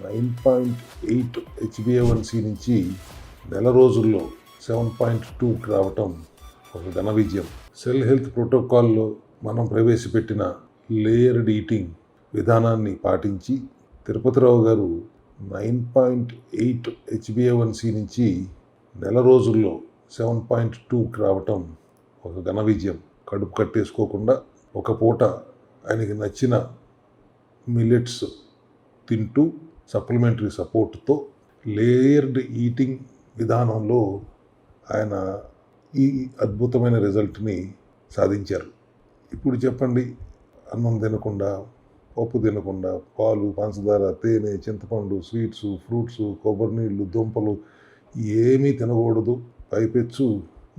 9.8 హెచ్బిఏ1సి నుంచి నెల రోజుల్లో 7.2కి రావటం ఒక ఘన విజయం. సెల్ హెల్త్ ప్రోటోకాల్లో మనం ప్రవేశపెట్టిన లేయర్డ్ ఈటింగ్ విధానాన్ని పాటించి తిరుపతిరావు గారు 9.8 హెచ్బిఏ1సి నుంచి నెల రోజుల్లో 7.2కి రావటం ఒక ఘన విజయం. కడుపు కట్టేసుకోకుండా ఒక పూట ఆయనకి నచ్చిన మిల్లెట్స్ తింటూ సప్లిమెంటరీ సపోర్ట్తో లేయర్డ్ ఈటింగ్ విధానంలో ఆయన ఈ అద్భుతమైన రిజల్ట్ని సాధించారు. ఇప్పుడు చెప్పండి, అన్నం తినకుండా, పప్పు తినకుండా, పాలు, పంచదార, తేనె, చింతపండు, స్వీట్స్, ఫ్రూట్స్, కొబ్బరి నీళ్ళు, దుంపలు ఏమీ తినకూడదు, పైపెచ్చు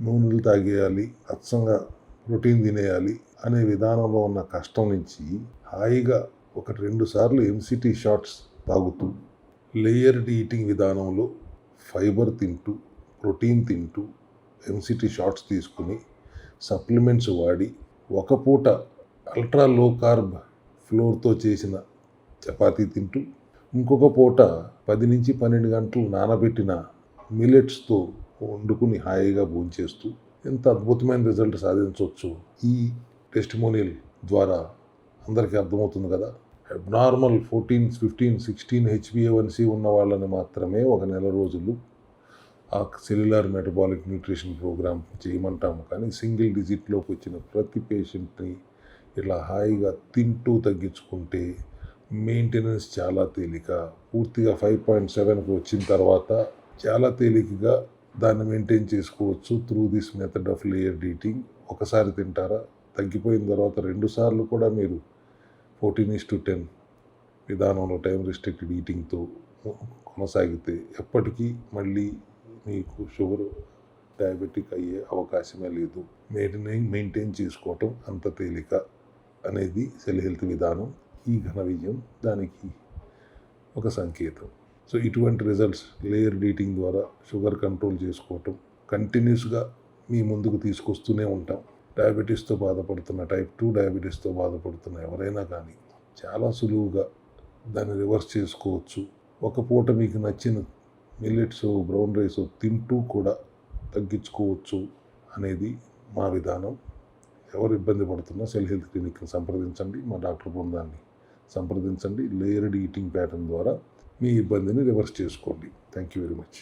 నూనెలు తాగేయాలి, అచ్చంగా ప్రోటీన్ తినేయాలి అనే విధానంలో ఉన్న కష్టం నుంచి హాయిగా 1-2 సార్లు ఎంసిటీ షాట్స్ తాగుతూ లేయర్డ్ ఈటింగ్ విధానంలో ఫైబర్ తింటూ, ప్రోటీన్ తింటూ, ఎంసిటీ షాట్స్ తీసుకుని సప్లిమెంట్స్ వాడి ఒక పూట అల్ట్రా లో కార్బ్ ఫ్లోర్తో చేసిన చపాతీ తింటూ ఇంకొక పూట 10-12 గంటలు నానబెట్టిన మిల్లెట్స్తో వండుకుని హాయిగా భోంచేస్తూ ఎంత అద్భుతమైన రిజల్ట్ సాధించవచ్చు ఈ టెస్టిమోనియల్ ద్వారా అందరికీ అర్థమవుతుంది కదా. అబ్నార్మల్ 14, 15, 16 హెచ్బిఏ1సి ఉన్న వాళ్ళని మాత్రమే ఒక నెల రోజులు ఆ సెల్యులార్ మెటబాలిక్ న్యూట్రిషన్ ప్రోగ్రామ్ చేయమంటాము. కానీ సింగిల్ డిజిట్లోకి వచ్చిన ప్రతి పేషెంట్ని ఇలా హాయిగా తింటూ తగ్గించుకుంటే మెయింటెనెన్స్ చాలా తేలిక. పూర్తిగా 5.7కి వచ్చిన తర్వాత చాలా తేలికగా దాన్ని మెయింటైన్ చేసుకోవచ్చు through this method of layered eating. ఒకసారి తింటారా, తగ్గిపోయిన తర్వాత 2 సార్లు కూడా మీరు 14:10 విధానంలో టైం రిస్ట్రిక్టెడ్ ఈటింగ్తో కొనసాగితే ఎప్పటికీ మళ్ళీ మీకు షుగర్, డయాబెటిక్ అయ్యే అవకాశమే లేదు. మెయింటైన్ చేసుకోవటం అంత తేలిక అనేది సెల్ హెల్త్ విధానం. ఈ ఘన విజయం దానికి ఒక సంకేతం. సో ఇటువంటి రిజల్ట్స్ లేయర్డ్ ఈటింగ్ ద్వారా షుగర్ కంట్రోల్ చేసుకోవటం కంటిన్యూస్గా మీ ముందుకు తీసుకొస్తూనే ఉంటాం. డయాబెటీస్తో బాధపడుతున్న, టైప్ 2 డయాబెటీస్తో బాధపడుతున్న ఎవరైనా కానీ చాలా సులువుగా దాన్ని రివర్స్ చేసుకోవచ్చు. ఒక పూట మీకు నచ్చిన మిల్లెట్స్, బ్రౌన్ రైస్ తింటూ కూడా తగ్గించుకోవచ్చు అనేది మా విధానం. ఎవరు ఇబ్బంది పడుతున్నా సెల్ హెల్త్ క్లినిక్ని సంప్రదించండి, మా డాక్టర్ బృందాన్ని సంప్రదించండి. లేయర్డ్ ఈటింగ్ ప్యాటర్న్ ద్వారా మీ ఇబ్బందిని రివర్స్ చేసుకోండి. Thank you very much.